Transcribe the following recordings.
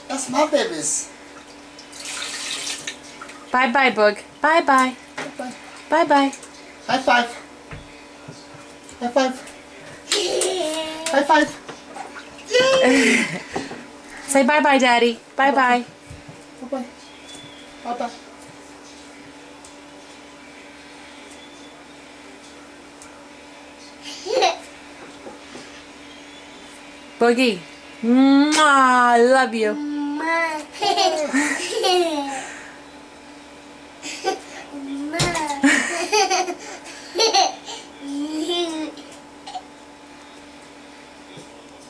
That's my babies. Bye-bye, Boog. Bye-bye. Bye-bye. Bye-bye. High five. High five. High five. Say bye-bye, Daddy. Bye-bye. Bye-bye. Bye-bye. Boogie. Mwah, I love you.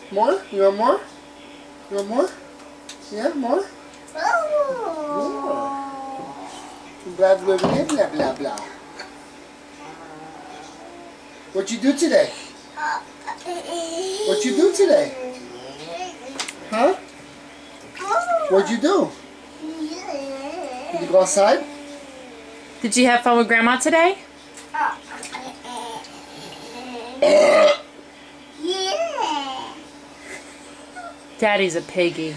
More? You want more? You want more? Yeah, more? More. Blah, blah, blah, blah, blah, blah. What'd you do today? What'd you do today? Huh? What'd you do? Did you go outside? Did you have fun with Grandma today? Daddy's a piggy.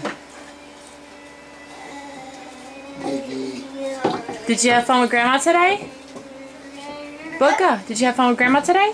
Piggy. Did you have fun with Grandma today? Booga, did you have fun with Grandma today?